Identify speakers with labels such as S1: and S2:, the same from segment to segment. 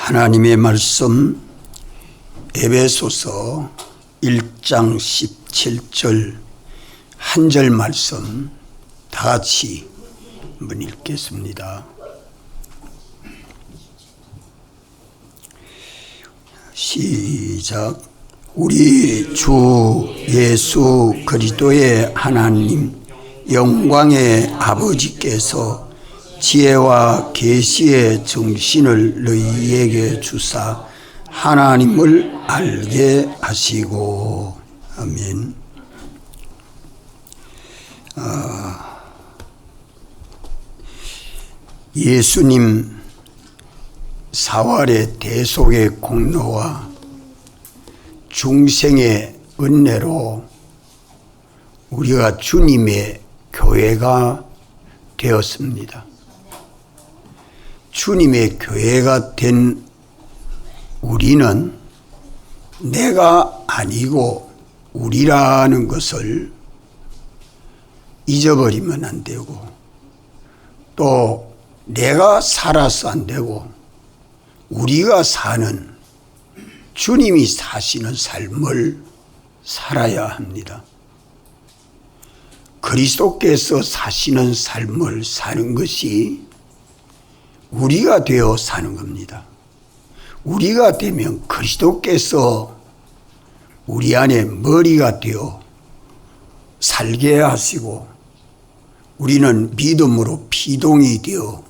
S1: 하나님의 말씀 에베소서 1장 17절 한 절 말씀 다 같이 한번 읽겠습니다. 시작. 우리 주 예수 그리스도의 하나님 영광의 아버지께서 지혜와 계시의 정신을 너희에게 주사 하나님을 알게 하시고. 아멘. 예수님 사활의 대속의 공로와 중생의 은혜로 우리가 주님의 교회가 되었습니다. 주님의 교회가 된 우리는 내가 아니고 우리라는 것을 잊어버리면 안 되고, 또 내가 살아서 안 되고 우리가 사는 주님이 사시는 삶을 살아야 합니다. 그리스도께서 사시는 삶을 사는 것이 우리가 되어 사는 겁니다. 우리가 되면 그리스도께서 우리 안에 머리가 되어 살게 하시고, 우리는 믿음으로 피동이 되어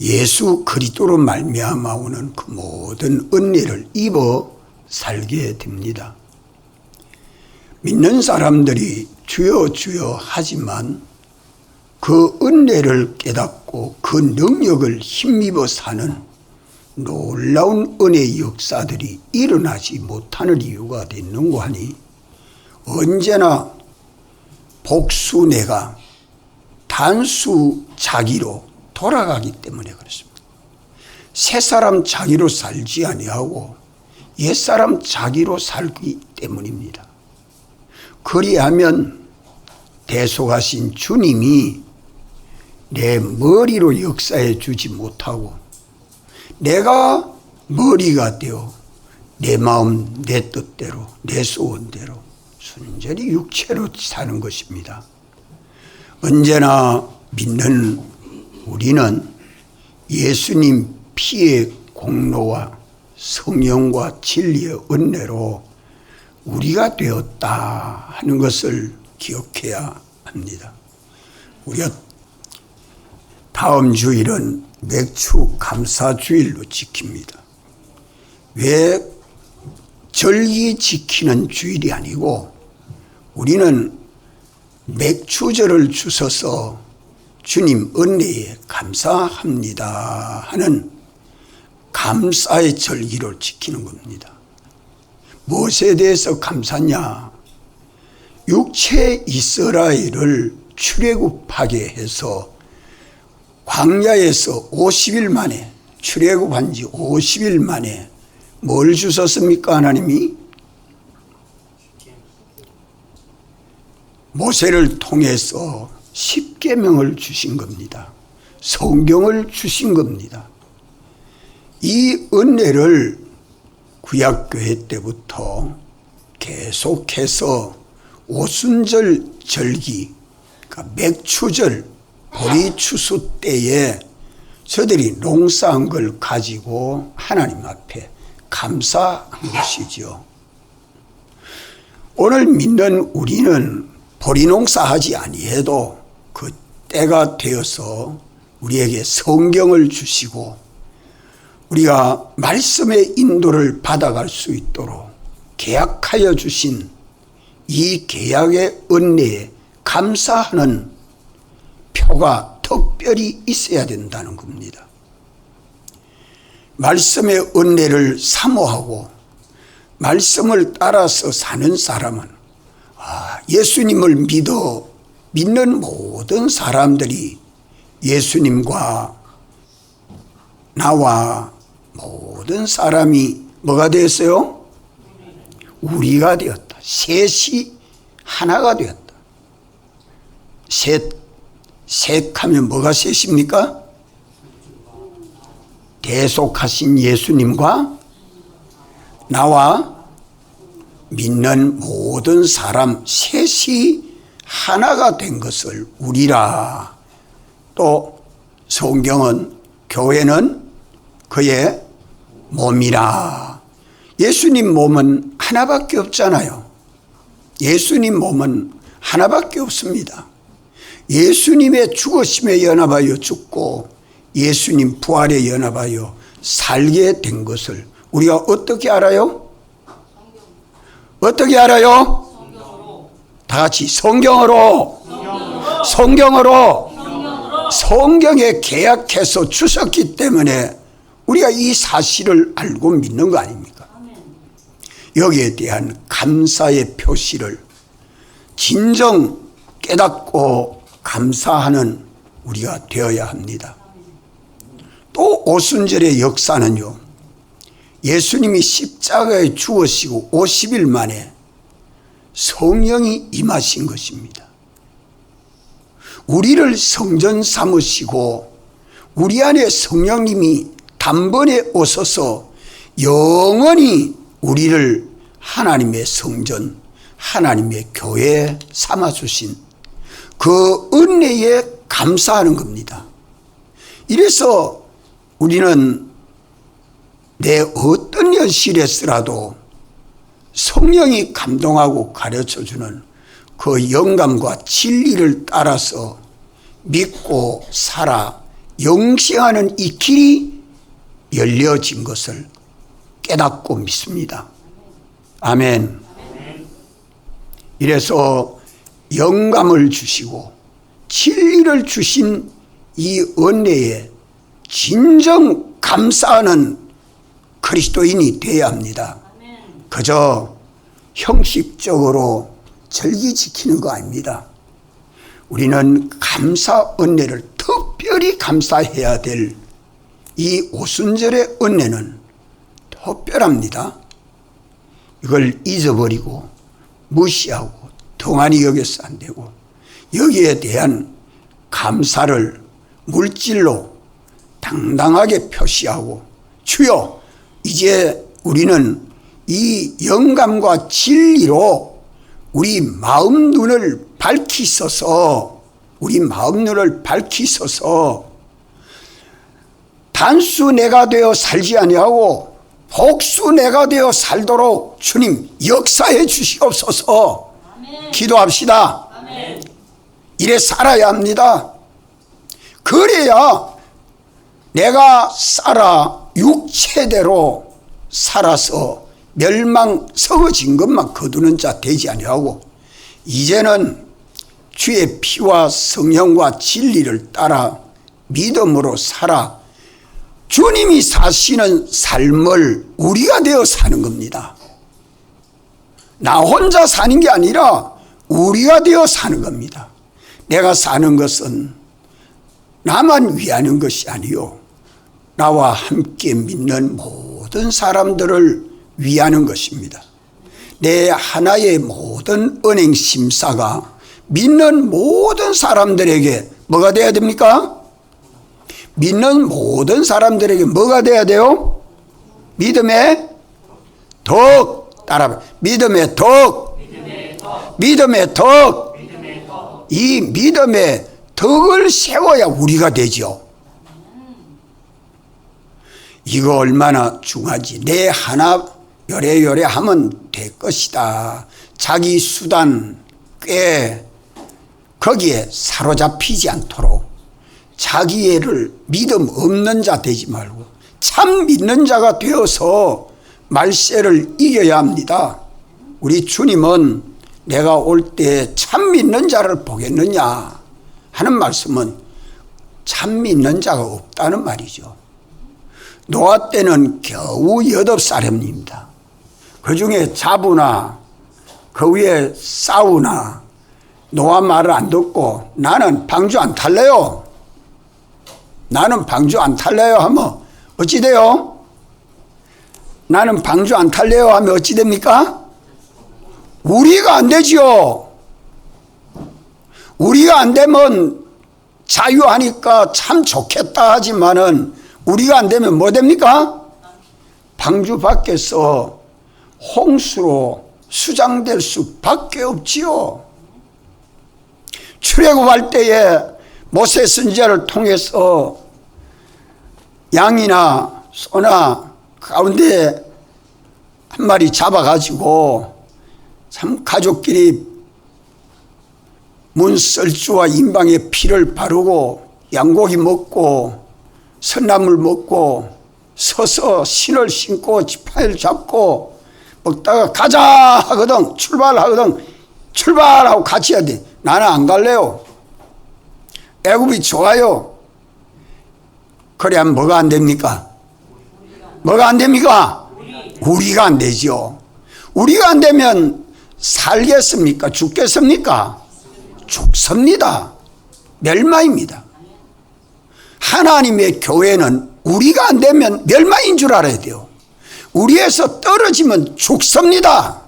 S1: 예수 그리스도로 말미암아 오는 그 모든 은혜를 입어 살게 됩니다. 믿는 사람들이 주여 주여 하지만 그 은혜를 깨닫고 그 능력을 힘입어 사는 놀라운 은혜의 역사들이 일어나지 못하는 이유가 있는고 하니, 언제나 복수내가 단수 자기로 돌아가기 때문에 그렇습니다. 새사람 자기로 살지 아니하고 옛사람 자기로 살기 때문입니다. 그리하면 대속하신 주님이 내 머리로 역사해 주지 못하고 내가 머리가 되어 내 마음 내 뜻대로 내 소원대로 순전히 육체로 사는 것입니다. 언제나 믿는 우리는 예수님 피의 공로와 성령과 진리의 은혜로 우리가 되었다 하는 것을 기억해야 합니다. 우리가 다음 주일은 맥주 감사주일로 지킵니다. 왜 절기 지키는 주일이 아니고 우리는 맥주절을 주셔서 주님 은혜에 감사합니다 하는 감사의 절기를 지키는 겁니다. 무엇에 대해서 감사냐? 육체 이스라엘을 출애굽하게 해서 광야에서 50일 만에, 출애굽한 지 50일 만에 뭘 주셨습니까? 하나님이 모세를 통해서 십계명을 주신 겁니다. 성경을 주신 겁니다. 이 은혜를 구약교회 때부터 계속해서 오순절 절기, 그러니까 맥추절, 보리추수 때에 저들이 농사한 걸 가지고 하나님 앞에 감사한 것이죠. 오늘 믿는 우리는 보리농사하지 아니해도 그 때가 되어서 우리에게 성경을 주시고 우리가 말씀의 인도를 받아갈 수 있도록 계약하여 주신 이 계약의 은혜에 감사하는 표가 특별히 있어야 된다는 겁니다. 말씀의 은혜를 사모하고 말씀을 따라서 사는 사람은 예수님을 믿는 모든 사람들이 예수님과 나와 모든 사람이 뭐가 되었어요? 우리가 되었다. 셋이 하나가 되었다. 셋 하면 뭐가 셋입니까? 대속하신 예수님과 나와 믿는 모든 사람 셋이 하나가 된 것을 우리라. 또 성경은 교회는 그의 몸이라. 예수님 몸은 하나밖에 없잖아요. 예수님 몸은 하나밖에 없습니다. 예수님의 죽으심에 연합하여 죽고 예수님 부활에 연합하여 살게 된 것을 우리가 어떻게 알아요? 어떻게 알아요? 다 같이 성경으로. 성경에 계약해서 주셨기 때문에 우리가 이 사실을 알고 믿는 거 아닙니까? 여기에 대한 감사의 표시를 진정 깨닫고 감사하는 우리가 되어야 합니다. 또 오순절의 역사는요, 예수님이 십자가에 죽으시고 50일 만에 성령이 임하신 것입니다. 우리를 성전 삼으시고 우리 안에 성령님이 단번에 오셔서 영원히 우리를 하나님의 성전, 하나님의 교회 삼아주신 그 은혜에 감사하는 겁니다. 이래서 우리는 내 어떤 현실에서라도 성령이 감동하고 가르쳐주는 그 영감과 진리를 따라서 믿고 살아 영생하는 이 길이 열려진 것을 깨닫고 믿습니다. 아멘. 이래서 영감을 주시고 진리를 주신 이 은혜에 진정 감사하는 그리스도인이 되어야 합니다. 그저 형식적으로 절기 지키는 거 아닙니다. 우리는 감사 은혜를 특별히 감사해야 될 이 오순절의 은혜는 특별합니다. 이걸 잊어버리고 무시하고 동안이 여겨서 안 되고, 여기에 대한 감사를 물질로 당당하게 표시하고, 주여 이제 우리는 이 영감과 진리로 우리 마음 눈을 밝히소서, 우리 마음 눈을 밝히소서. 단수 내가 되어 살지 아니하고 복수 내가 되어 살도록 주님 역사해 주시옵소서. 아멘. 기도합시다. 아멘. 이래 살아야 합니다. 그래야 내가 살아 육체대로 살아서 멸망 썩어진 것만 거두는 자 되지 아니하고, 이제는 주의 피와 성령과 진리를 따라 믿음으로 살아 주님이 사시는 삶을 우리가 되어 사는 겁니다. 나 혼자 사는 게 아니라 우리가 되어 사는 겁니다. 내가 사는 것은 나만 위하는 것이 아니요, 나와 함께 믿는 모든 사람들을 위하는 것입니다. 내 하나의 모든 은행 심사가 믿는 모든 사람들에게 뭐가 돼야 됩니까? 믿는 모든 사람들에게 뭐가 돼야 돼요? 믿음의 덕. 따라봐. 믿음의 덕. 믿음의 덕. 이 믿음의 덕을 세워야 우리가 되죠. 이거 얼마나 중요하지. 내 하나 요래요래 하면 될 것이다. 자기 수단 꽤 거기에 사로잡히지 않도록 자기애를 믿음 없는 자 되지 말고 참 믿는 자가 되어서 말세를 이겨야 합니다. 우리 주님은 내가 올 때 참 믿는 자를 보겠느냐 하는 말씀은 참 믿는 자가 없다는 말이죠. 노아 때는 겨우 8사람입니다. 그 중에 자부나 그 위에 싸우나 노아 말을 안 듣고 나는 방주 안 탈래요, 나는 방주 안 탈래요 하면 어찌 돼요? 나는 방주 안 탈래요 하면 어찌 됩니까? 우리가 안 되지요. 우리가 안 되면 자유하니까 참 좋겠다 하지만은 우리가 안 되면 뭐 됩니까? 방주 밖에서 홍수로 수장될 수밖에 없지요. 출애굽할 때에 모세 선지자를 통해서 양이나 소나 가운데 한 마리 잡아가지고 참 가족끼리 문설주와 인방에 피를 바르고 양고기 먹고 선나물 먹고 서서 신을 신고 지팡이를 잡고 먹다가 가자 하거든. 출발하거든. 출발하고 같이 해야 돼. 나는 안 갈래요. 애굽이 좋아요. 그래야 뭐가 안 됩니까? 뭐가 안 됩니까? 우리가 안 되죠. 우리가 안 되면 살겠습니까? 죽겠습니까? 죽습니다. 멸망입니다. 하나님의 교회는 우리가 안 되면 멸망인 줄 알아야 돼요. 우리에서 떨어지면 죽습니다.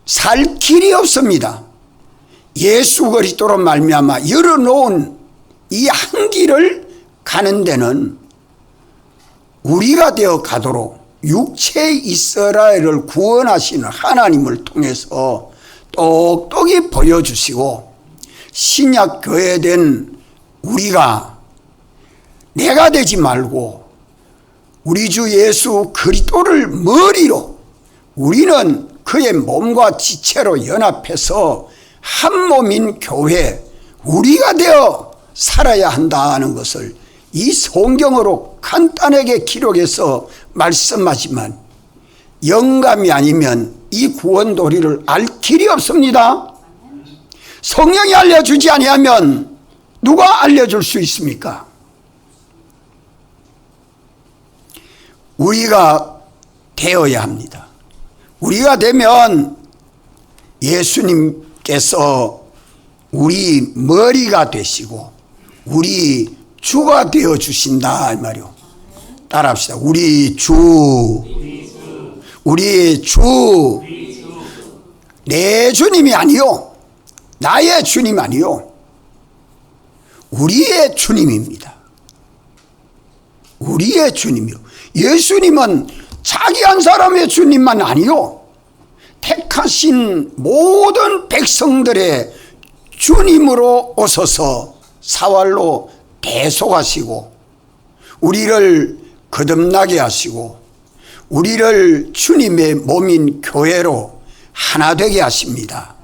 S1: 살 길이 없습니다. 예수 그리스도로 말미암아 열어놓은 이 한 길을 가는 데는 우리가 되어 가도록 육체의 이스라엘을 구원하시는 하나님을 통해서 똑똑히 보여주시고, 신약 교회된 우리가 내가 되지 말고 우리 주 예수 그리스도를 머리로 우리는 그의 몸과 지체로 연합해서 한 몸인 교회, 우리가 되어 살아야 한다는 것을 이 성경으로 간단하게 기록해서 말씀하지만, 영감이 아니면 이 구원 도리를 알 길이 없습니다. 성령이 알려주지 아니하면 누가 알려줄 수 있습니까? 우리가 되어야 합니다. 우리가 되면 예수님께서 우리 머리가 되시고 우리 주가 되어 주신다 이 말이요. 따라합시다. 우리 주, 우리 주, 내 주님이 아니요, 나의 주님 아니요, 우리의 주님입니다. 우리의 주님이요. 예수님은 자기 한 사람의 주님만 아니요, 택하신 모든 백성들의 주님으로 오셔서 사활로 대속하시고 우리를 거듭나게 하시고 우리를 주님의 몸인 교회로 하나 되게 하십니다.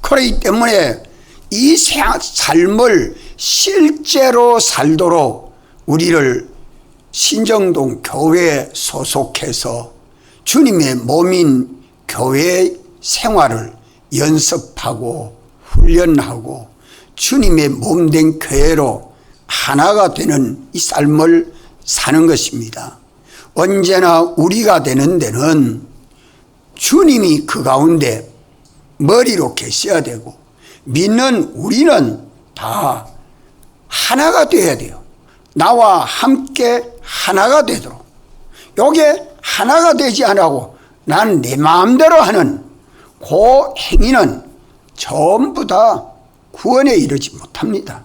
S1: 그렇기 때문에 이 삶을 실제로 살도록 우리를 신정동 교회에 소속해서 주님의 몸인 교회 생활을 연습하고 훈련하고 주님의 몸된 교회로 하나가 되는 이 삶을 사는 것입니다. 언제나 우리가 되는 데는 주님이 그 가운데 머리로 계셔야 되고, 믿는 우리는 다 하나가 되어야 돼요. 나와 함께 하나가 되도록. 요게 하나가 되지 않고 난 내 마음대로 하는 그 행위는 전부 다 구원에 이르지 못합니다.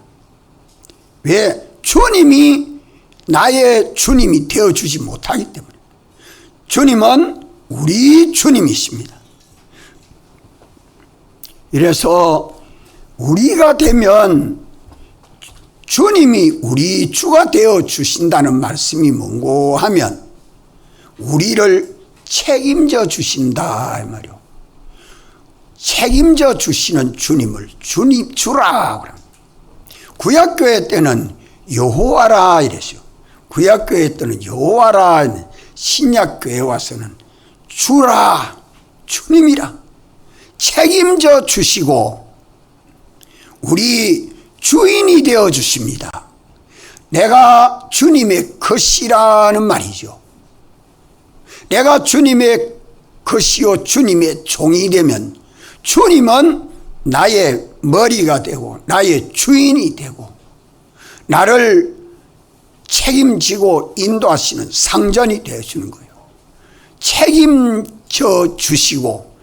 S1: 왜? 주님이 나의 주님이 되어주지 못하기 때문에. 주님은 우리 주님이십니다. 이래서 우리가 되면 주님이 우리 주가 되어주신다는 말씀이 뭔고 하면 우리를 책임져 주신다 이 말이요. 책임져 주시는 주님을 주라 그럽니다. 구약교회 때는 여호와라 이랬어요. 구약교회 때는 여호와라, 신약교회 와서는 주라, 주님이라 책임져 주시고 우리 주인이 되어 주십니다. 내가 주님의 것이라는 말이죠. 내가 주님의 것이요 주님의 종이 되면 주님은 나의 머리가 되고 나의 주인이 되고 나를 책임지고 인도하시는 상전이 되어주는 거예요. 책임져 주시고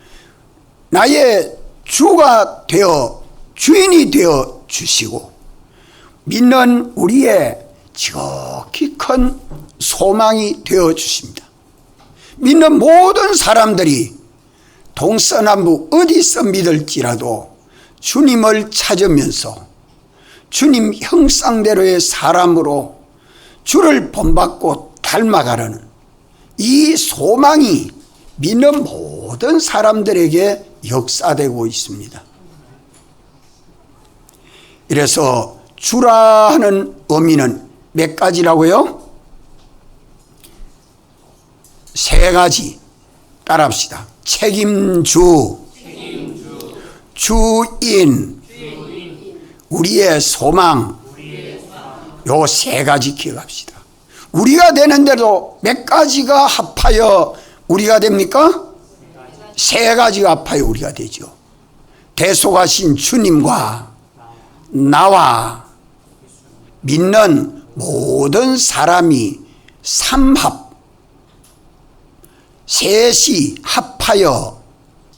S1: 나의 주가 되어 주인이 되어 주시고 믿는 우리의 지극히 큰 소망이 되어 주십니다. 믿는 모든 사람들이 동서남북 어디서 믿을지라도 주님을 찾으면서 주님 형상대로의 사람으로 주를 본받고 닮아가려는 이 소망이 믿는 모든 사람들에게 역사되고 있습니다. 이래서 주라 하는 의미는 몇 가지라고요? 세 가지. 따라합시다. 책임주, 주인, 우리의 소망. 요 세 가지 기억합시다. 우리가 되는데도 몇 가지가 합하여 우리가 됩니까? 세 가지가 합하여 우리가 되죠. 대속하신 주님과 나와 믿는 모든 사람이 삼합, 셋이 합하여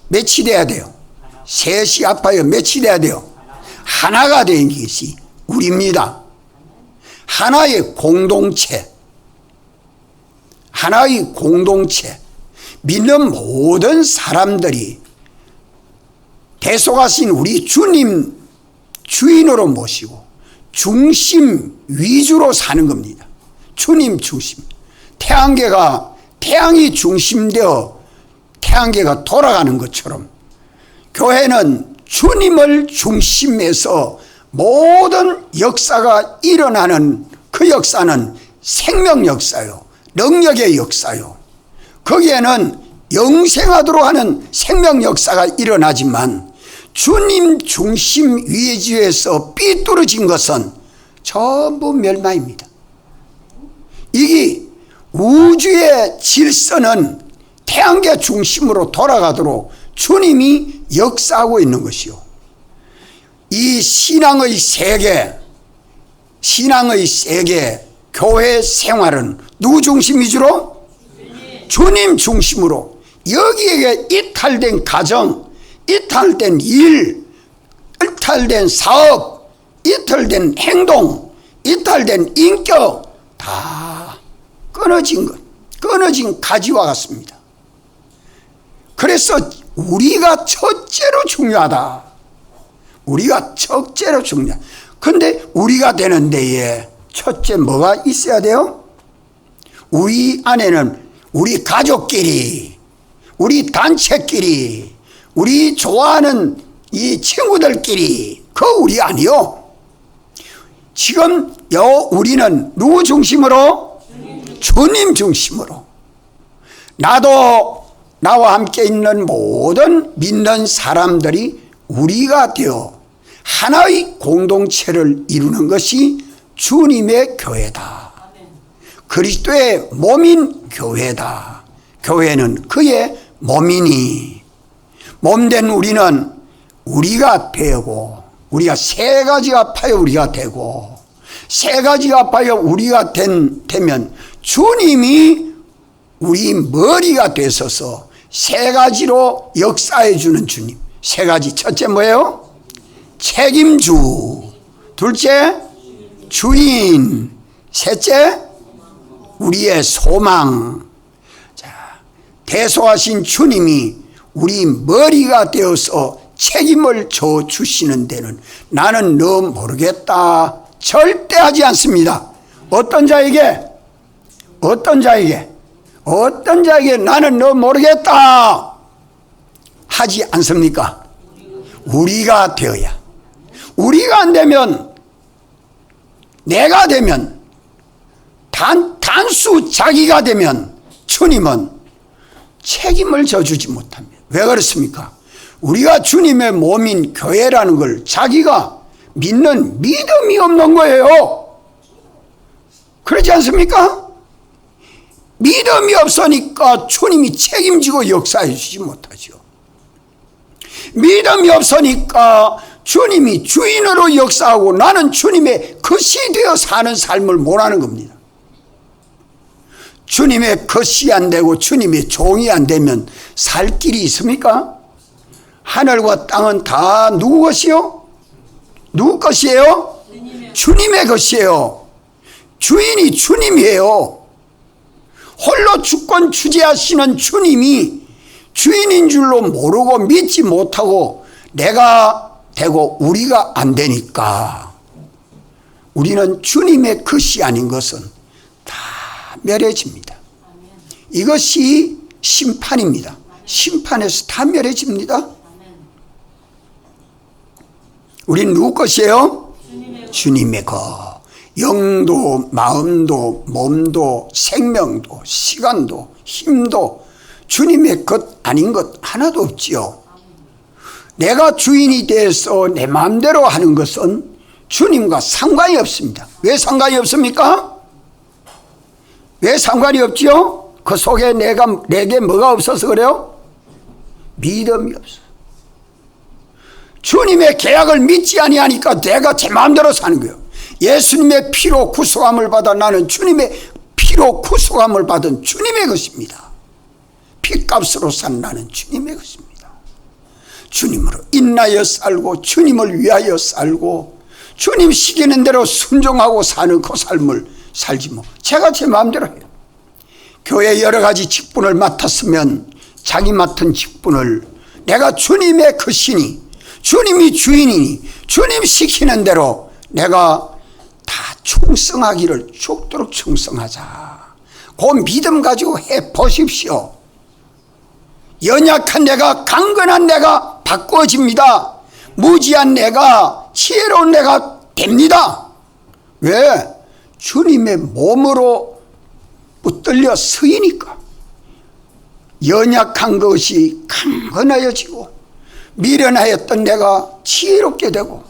S1: 몇이 돼야 돼요? 셋이 합하여 몇이 돼야 돼요? 하나가 된 것이 우리입니다. 하나의 공동체, 하나의 공동체. 믿는 모든 사람들이 대속하신 우리 주님 주인으로 모시고 중심 위주로 사는 겁니다. 주님 중심. 태양이 중심되어 태양계가 돌아가는 것처럼 교회는 주님을 중심에서 모든 역사가 일어나는 그 역사는 생명 역사요, 능력의 역사요. 거기에는 영생하도록 하는 생명 역사가 일어나지만 주님 중심 위주에서 삐뚤어진 것은 전부 멸망입니다. 이게 우주의 질서는 태양계 중심으로 돌아가도록 주님이 역사하고 있는 것이요. 이 신앙의 세계, 교회 생활은 누구 중심 위주로? 주님 중심으로. 여기에 이탈된 가정, 이탈된 일, 이탈된 사업, 이탈된 행동, 이탈된 인격 다 끊어진 것, 끊어진 가지와 같습니다. 그래서 우리가 첫째로 중요하다. 우리가 첫째로 중요하다. 그런데 우리가 되는 데에 첫째 뭐가 있어야 돼요? 우리 안에는 우리 가족끼리, 우리 단체끼리, 우리 좋아하는 이 친구들끼리, 그거 우리 아니요. 지금 우리는 누구 중심으로? 주님 중심으로. 나도 나와 함께 있는 모든 믿는 사람들이 우리가 되어 하나의 공동체를 이루는 것이 주님의 교회다. 그리스도의 몸인 교회다. 교회는 그의 몸이니 몸된 우리는 우리가 되고, 우리가 세 가지가 합하여 우리가 되고, 세 가지가 합하여 우리가 되면 주님이 우리 머리가 되셔서 세 가지로 역사해 주는 주님. 세 가지. 첫째 뭐예요? 책임주. 둘째 주인. 셋째 우리의 소망. 자, 대속하신 주님이 우리 머리가 되어서 책임을 져 주시는 데는 나는 너 모르겠다 절대 하지 않습니다. 어떤 자에게 나는 너 모르겠다 하지 않습니까? 우리가 되어야. 우리가 안 되면, 내가 되면, 단수 자기가 되면 주님은 책임을 져주지 못합니다. 왜 그렇습니까? 우리가 주님의 몸인 교회라는 걸 자기가 믿는 믿음이 없는 거예요. 그렇지 않습니까? 믿음이 없으니까 주님이 책임지고 역사해 주지 못하죠. 믿음이 없으니까 주님이 주인으로 역사하고 나는 주님의 것이 되어 사는 삶을 못하는 겁니다. 주님의 것이 안 되고 주님의 종이 안 되면 살 길이 있습니까? 하늘과 땅은 다 누구 것이요? 누구 것이에요? 주님의 것이에요. 주인이 주님이에요. 홀로 주권 주재하시는 주님이 주인인 줄로 모르고 믿지 못하고 내가 되고 우리가 안 되니까 우리는 주님의 것이 아닌 것은 다 멸해집니다. 이것이 심판입니다. 심판에서 다 멸해집니다. 우리는 누구 것이에요? 주님의 것. 영도 마음도 몸도 생명도 시간도 힘도 주님의 것 아닌 것 하나도 없지요. 내가 주인이 돼서 내 마음대로 하는 것은 주님과 상관이 없습니다. 왜 상관이 없습니까? 왜 상관이 없지요? 그 속에 내게 뭐가 없어서 그래요? 믿음이 없어. 주님의 계약을 믿지 아니하니까 내가 제 마음대로 사는 거예요. 예수님의 피로 구속함을 받아 나는 주님의 피로 구속함을 받은 주님의 것입니다. 피값으로 산 나는 주님의 것입니다. 주님으로 인하여 살고 주님을 위하여 살고 주님 시키는 대로 순종하고 사는 그 삶을 살지 뭐 제가 제 마음대로 해요. 교회 여러 가지 직분을 맡았으면 자기 맡은 직분을 내가 주님의 것이니 주님이 주인이니 주님 시키는 대로 내가 다 충성하기를 죽도록 충성하자. 그 믿음 가지고 해보십시오. 연약한 내가 강건한 내가 바꿔집니다. 무지한 내가 지혜로운 내가 됩니다. 왜? 주님의 몸으로 붙들려 서이니까. 연약한 것이 강건하여지고 미련하였던 내가 지혜롭게 되고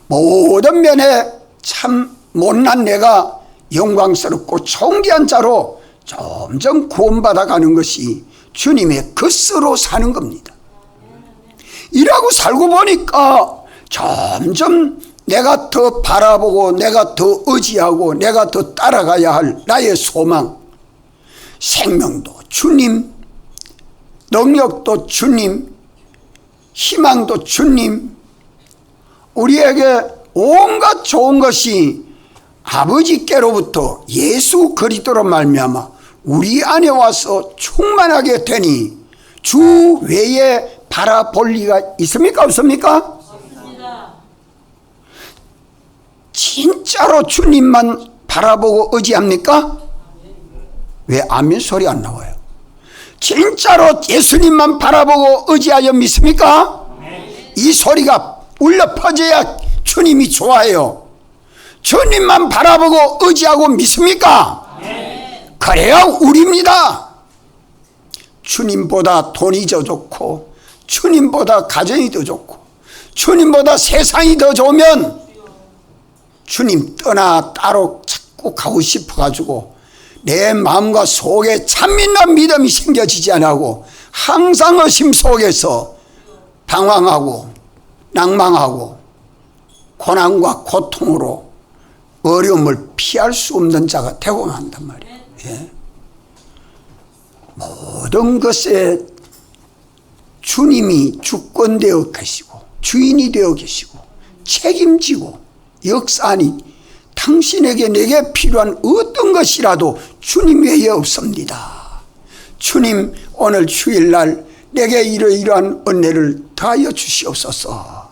S1: 모든 면에 참 못난 내가 영광스럽고 존귀한 자로 점점 구원받아가는 것이 주님의 것으로 사는 겁니다. 이라고 살고 보니까 점점 내가 더 바라보고 내가 더 의지하고 내가 더 따라가야 할 나의 소망, 생명도 주님, 능력도 주님, 희망도 주님, 우리에게 온갖 좋은 것이 아버지께로부터 예수 그리스도로 말미암아 우리 안에 와서 충만하게 되니 주 외에 바라볼 리가 있습니까? 없습니까? 없습니다. 진짜로 주님만 바라보고 의지합니까? 왜 아멘 소리 안 나와요? 진짜로 예수님만 바라보고 의지하여 믿습니까? 이 소리가 울려 퍼져야 주님이 좋아해요. 주님만 바라보고 의지하고 믿습니까? 그래야 우리입니다. 주님보다 돈이 더 좋고 주님보다 가정이 더 좋고 주님보다 세상이 더 좋으면 주님 떠나 따로 자꾸 가고 싶어가지고 내 마음과 속에 참민한 믿음이 생겨지지 않고 항상 의심 속에서 방황하고 낭망하고 고난과 고통으로 어려움을 피할 수 없는 자가 되고 만단 말이에요. 예. 모든 것에 주님이 주권되어 계시고 주인이 되어 계시고 책임지고 역사하니 당신에게 내게 필요한 어떤 것이라도 주님 외에 없습니다. 주님 오늘 주일날 내게 이러이러한 은혜를 더하여 주시옵소서.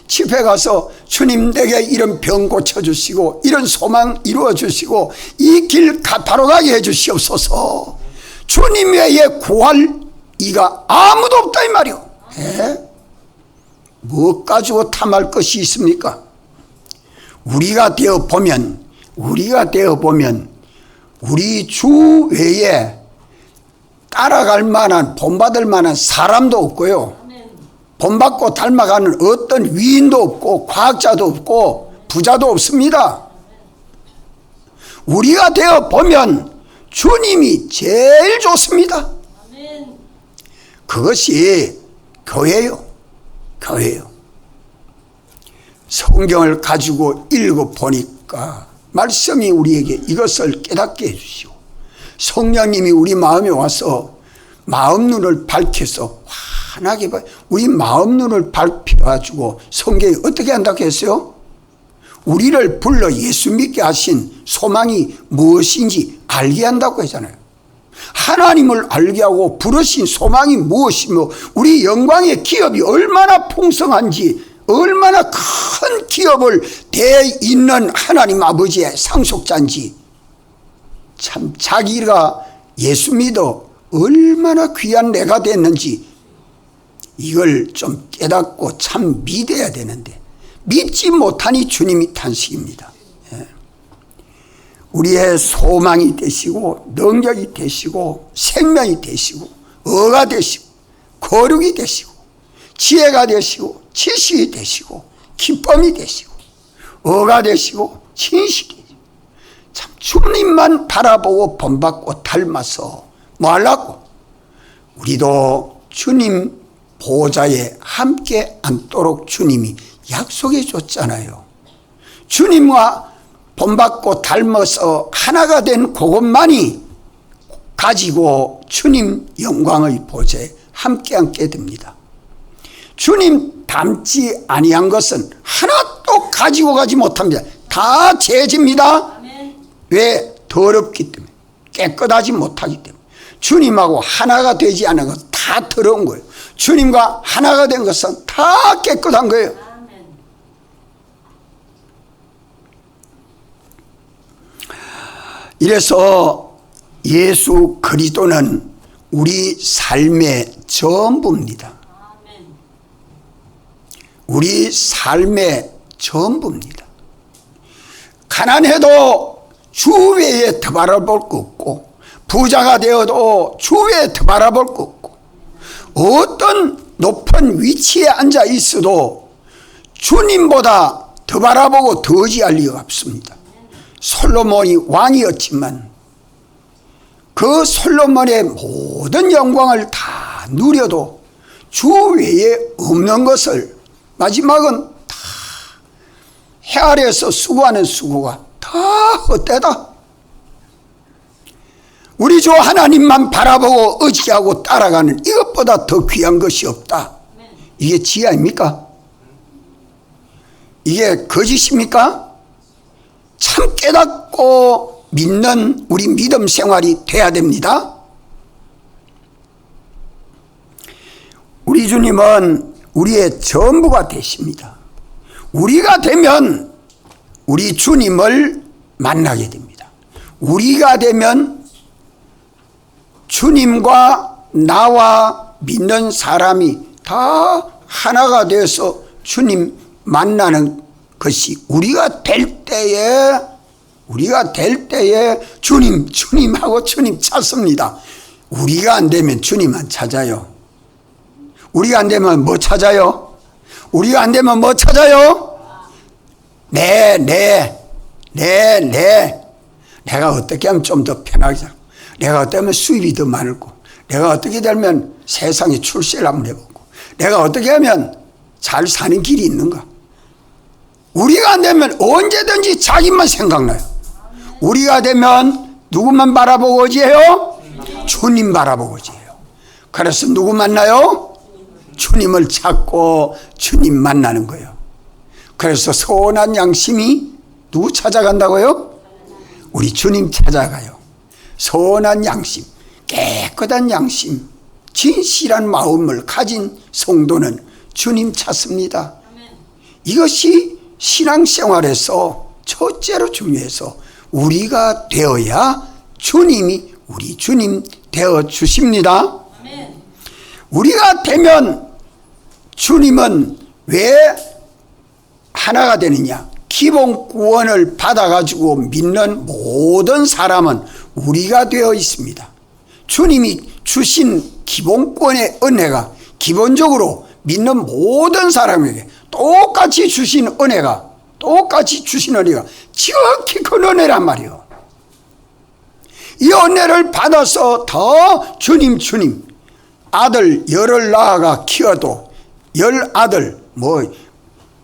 S1: 집에 가서 주님 내게 이런 병 고쳐주시고 이런 소망 이루어주시고 이 길 바로 가게 해주시옵소서. 주님 외에 구할 이가 아무도 없다 이 말이요. 무엇 가지고 탐할 것이 있습니까? 우리가 되어보면 우리 주 외에 따라갈 만한 본받을 만한 사람도 없고요, 본받고 닮아가는 어떤 위인도 없고 과학자도 없고 부자도 없습니다. 우리가 되어보면 주님이 제일 좋습니다. 그것이 교회요. 성경을 가지고 읽어보니까 말씀이 우리에게 이것을 깨닫게 해주시고 성령님이 우리 마음에 와서 마음 눈을 밝혀서 환하게 우리 마음 눈을 밝혀가지고 성경이 어떻게 한다고 했어요? 우리를 불러 예수 믿게 하신 소망이 무엇인지 알게 한다고 하잖아요. 하나님을 알게 하고 부르신 소망이 무엇이며 우리 영광의 기업이 얼마나 풍성한지, 얼마나 큰 기업을 대 있는 하나님 아버지의 상속자인지, 참 자기가 예수 믿어 얼마나 귀한 내가 됐는지 이걸 좀 깨닫고 참 믿어야 되는데 믿지 못하니 주님이 탄식입니다. 우리의 소망이 되시고 능력이 되시고 생명이 되시고 의가 되시고 거룩이 되시고 지혜가 되시고 지식이 되시고 기쁨이 되시고 의가 되시고 진실이 되시고 참 주님만 바라보고 본받고 닮아서 뭐 하려고? 우리도 주님 보좌에 함께 앉도록 주님이 약속해 줬잖아요. 주님과 본받고 닮아서 하나가 된 그것만이 가지고 주님 영광의 보좌에 함께 앉게 됩니다. 주님 닮지 아니한 것은 하나도 가지고 가지 못합니다. 다 죄집니다. 왜? 더럽기 때문에, 깨끗하지 못하기 때문에. 주님하고 하나가 되지 않은 것은 다 더러운 거예요. 주님과 하나가 된 것은 다 깨끗한 거예요. 이래서 예수 그리스도는 우리 삶의 전부입니다. 우리 삶의 전부입니다. 가난해도 주 외에 더 바라볼 거 없고, 부자가 되어도 주 외에 더 바라볼 거 없고, 어떤 높은 위치에 앉아 있어도 주님보다 더 바라보고 더 의지할 리가 없습니다. 솔로몬이 왕이었지만 그 솔로몬의 모든 영광을 다 누려도 주 외에 없는 것을 마지막은 다 해 아래에서 수고하는 수고가 다 헛되다. 우리 주 하나님만 바라보고 의지하고 따라가는 이것보다 더 귀한 것이 없다. 이게 지혜입니까? 이게 거짓입니까? 참 깨닫고 믿는 우리 믿음 생활이 돼야 됩니다. 우리 주님은 우리의 전부가 되십니다. 우리가 되면 우리 주님을 만나게 됩니다. 우리가 되면 주님과 나와 믿는 사람이 다 하나가 되어서 주님 만나는 것이 우리가 될 때에 주님하고 주님 찾습니다. 우리가 안 되면 주님 안 찾아요. 우리가 안 되면 뭐 찾아요? 우리가 안 되면 뭐 찾아요? 내가 어떻게 하면 좀 더 편하게 살고, 내가 어떻게 하면 수입이 더 많을고, 내가 어떻게 되면 세상에 출세를 한번 해보고, 내가 어떻게 하면 잘 사는 길이 있는가? 우리가 안 되면 언제든지 자기만 생각나요. 우리가 되면 누구만 바라보고 의지해요? 주님 바라보고 의지해요. 그래서 누구 만나요? 주님을 찾고 주님 만나는 거예요. 그래서 선한 양심이 누구 찾아간다고요? 우리 주님 찾아가요. 선한 양심, 깨끗한 양심, 진실한 마음을 가진 성도는 주님 찾습니다. 이것이 신앙생활에서 첫째로 중요해서 우리가 되어야 주님이 우리 주님 되어 주십니다. 우리가 되면 주님은 왜 하나가 되느냐? 기본 구원을 받아가지고 믿는 모든 사람은 우리가 되어 있습니다. 주님이 주신 기본권의 은혜가 기본적으로 믿는 모든 사람에게 똑같이 주신 은혜가 지극히 큰 은혜란 말이에요. 이 은혜를 받아서 더 주님 아들 열을 낳아가 키워도 열 아들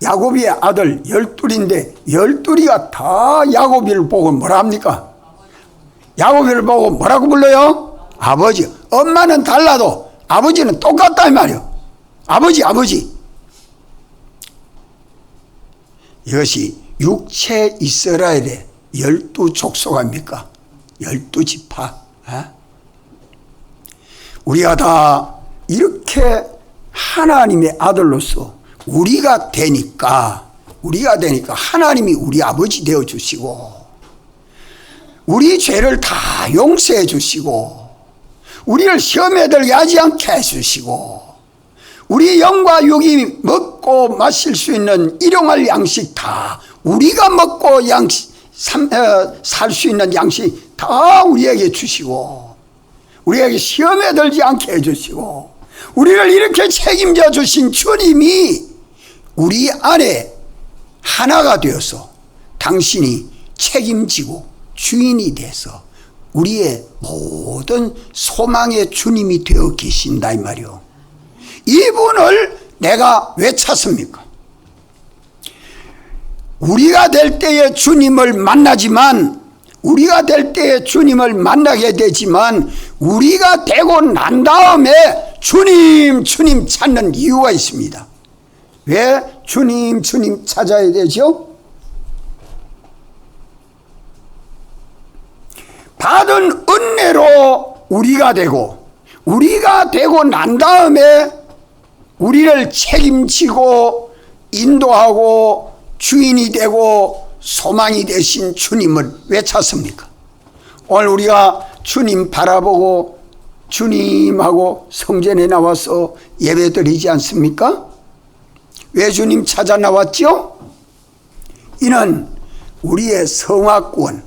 S1: 야곱의 아들 12인데 12이가 다 야곱이를 보고 뭐라 합니까? 야곱이를 보고 뭐라고 불러요? 아버지. 엄마는 달라도 아버지는 똑같다 이 말이에요. 아버지. 이것이 육체 이스라엘의 12족속 아닙니까? 12지파. 우리가 다 이렇게 하나님의 아들로서 우리가 되니까 하나님이 우리 아버지 되어주시고 우리 죄를 다 용서해 주시고 우리를 시험에 들게 하지 않게 해주시고 우리 영과 육이 먹고 마실 수 있는 일용할 양식 다 우리가 먹고 살 수 있는 양식 다 우리에게 주시고 우리에게 시험에 들지 않게 해주시고 우리를 이렇게 책임져 주신 주님이 우리 안에 하나가 되어서 당신이 책임지고 주인이 돼서 우리의 모든 소망의 주님이 되어 계신다 이 말이요. 이분을 내가 왜 찾습니까? 우리가 될 때에 주님을 만나지만 우리가 될 때에 주님을 만나게 되지만 우리가 되고 난 다음에 주님 찾는 이유가 있습니다. 왜 주님 찾아야 되죠? 받은 은혜로 우리가 되고 난 다음에 우리를 책임지고 인도하고 주인이 되고 소망이 되신 주님을 왜 찾습니까? 오늘 우리가 주님 바라보고 주님하고 성전에 나와서 예배드리지 않습니까? 왜 주님 찾아 나왔죠? 이는 우리의 성화구원,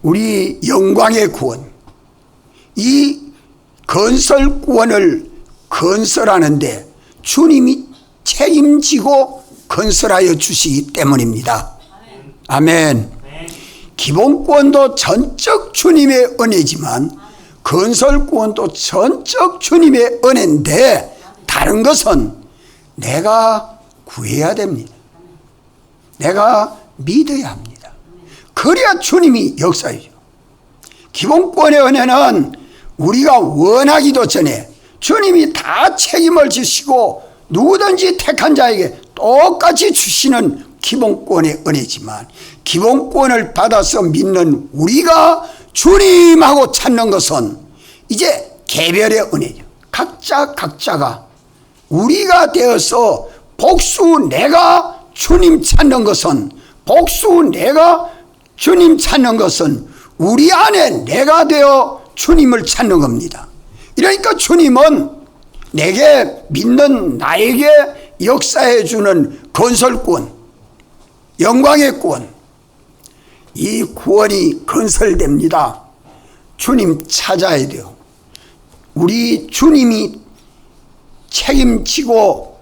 S1: 우리 영광의 구원, 이 건설구원을 건설하는데 주님이 책임지고 건설하여 주시기 때문입니다. 아멘. 기본구원도 전적 주님의 은혜지만 건설구원도 전적 주님의 은혜인데 다른 것은 내가 구해야 됩니다. 내가 믿어야 합니다. 그래야 주님이 역사이죠. 기본권의 은혜는 우리가 원하기도 전에 주님이 다 책임을 지시고 누구든지 택한 자에게 똑같이 주시는 기본권의 은혜지만 기본권을 받아서 믿는 우리가 주님하고 찾는 것은 이제 개별의 은혜죠. 각자가 우리가 되어서 복수 내가 주님 찾는 것은 우리 안에 내가 되어 주님을 찾는 겁니다. 그러니까 주님은 내게 믿는 나에게 역사해 주는 건설구원, 영광의 구원, 이 구원이 건설됩니다. 주님 찾아야 돼요. 우리 주님이 책임지고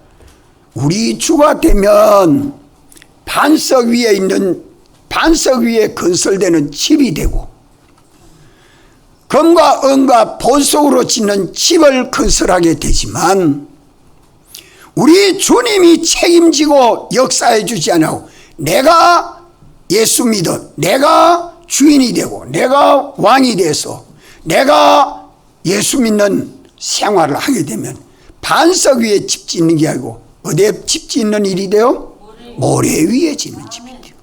S1: 우리 주가 되면 반석 위에 건설되는 집이 되고 금과 은과 보석으로 짓는 집을 건설하게 되지만 우리 주님이 책임지고 역사해 주지 않고 내가 예수 믿어 내가 주인이 되고 내가 왕이 돼서 내가 예수 믿는 생활을 하게 되면 반석 위에 집 짓는 게 아니고 어디에 집 짓는 일이 돼요? 모래 위에 짓는 집이 돼요.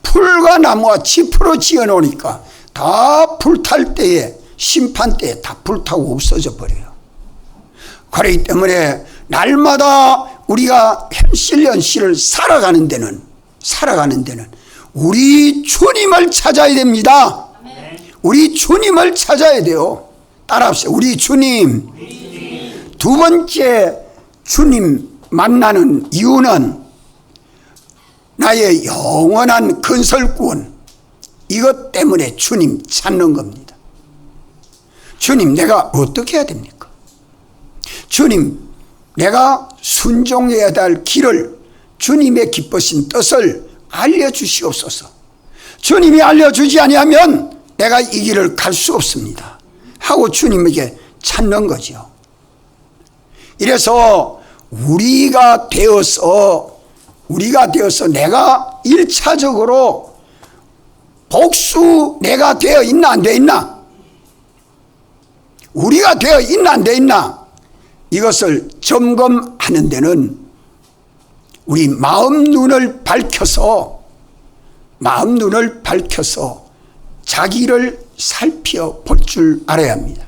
S1: 풀과 나무와 짚으로 지어놓으니까 다 불탈 때에 심판 때에 다 불타고 없어져 버려요. 그렇기 때문에 날마다 우리가 현실을 살아가는 데는 우리 주님을 찾아야 됩니다. 우리 주님을 찾아야 돼요. 따라합시다. 우리 주님. 두 번째 주님 만나는 이유는 나의 영원한 건설구원, 이것 때문에 주님 찾는 겁니다. 주님, 내가 어떻게 해야 됩니까? 주님, 내가 순종해야 할 길을, 주님의 기쁘신 뜻을 알려주시옵소서. 주님이 알려주지 아니하면 내가 이 길을 갈 수 없습니다 하고 주님에게 찾는 거죠. 이래서 우리가 되어서 내가 1차적으로 복수 내가 되어 있나 안 되어 있나, 우리가 되어 있나 안 되어 있나, 이것을 점검하는 데는 우리 마음 눈을 밝혀서 자기를 살펴볼 줄 알아야 합니다.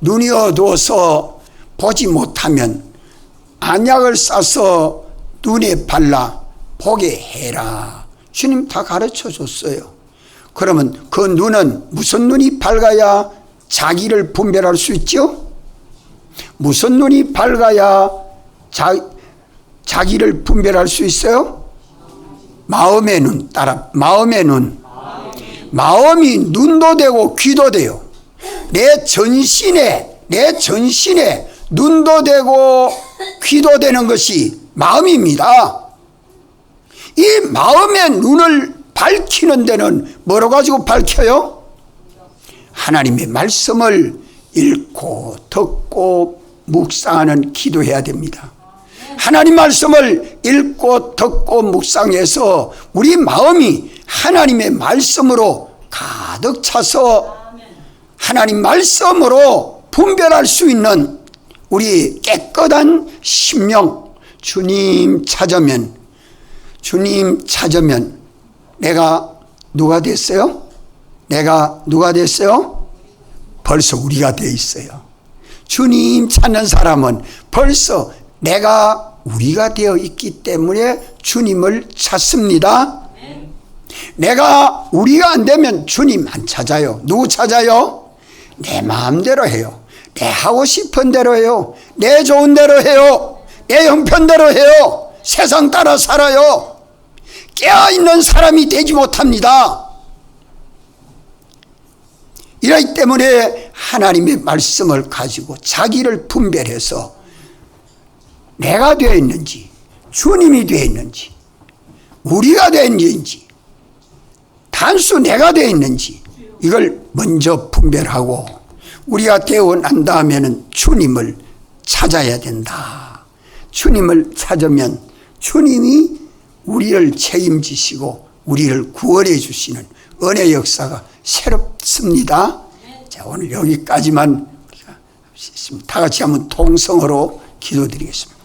S1: 눈이 어두워서 보지 못하면 안약을 싸서 눈에 발라 보게 해라. 주님 다 가르쳐 줬어요. 그러면 그 눈은 무슨 눈이 밝아야 자기를 분별할 수 있죠? 무슨 눈이 밝아야 자기를 분별할 수 있어요? 마음의 눈 따라. 마음의 눈. 마음이 눈도 되고 귀도 돼요. 내 전신에 눈도 되고 귀도 되는 것이 마음입니다. 이 마음의 눈을 밝히는 데는 뭐로 가지고 밝혀요? 하나님의 말씀을 읽고 듣고 묵상하는 기도해야 됩니다. 하나님 말씀을 읽고 듣고 묵상해서 우리 마음이 하나님의 말씀으로 가득 차서 하나님 말씀으로 분별할 수 있는 우리 깨끗한 심령, 주님 찾으면 내가 누가 됐어요? 내가 누가 됐어요? 벌써 우리가 돼 있어요. 주님 찾는 사람은 벌써 내가 우리가 되어 있기 때문에 주님을 찾습니다. 내가 우리가 안 되면 주님 안 찾아요. 누구 찾아요? 내 마음대로 해요. 내 하고 싶은 대로 해요. 내 좋은 대로 해요. 내 형편대로 해요. 세상 따라 살아요. 깨어있는 사람이 되지 못합니다. 이러기 때문에 하나님의 말씀을 가지고 자기를 분별해서 내가 되어 있는지, 주님이 되어 있는지, 우리가 되어 있는지, 단수 내가 되어 있는지 이걸 먼저 분별하고 우리가 되어 난 다음에는 주님을 찾아야 된다. 주님을 찾으면 주님이 우리를 책임지시고 우리를 구원해 주시는 은혜 역사가 새롭습니다. 자, 오늘 여기까지만 다 같이 한번 통성으로 기도드리겠습니다.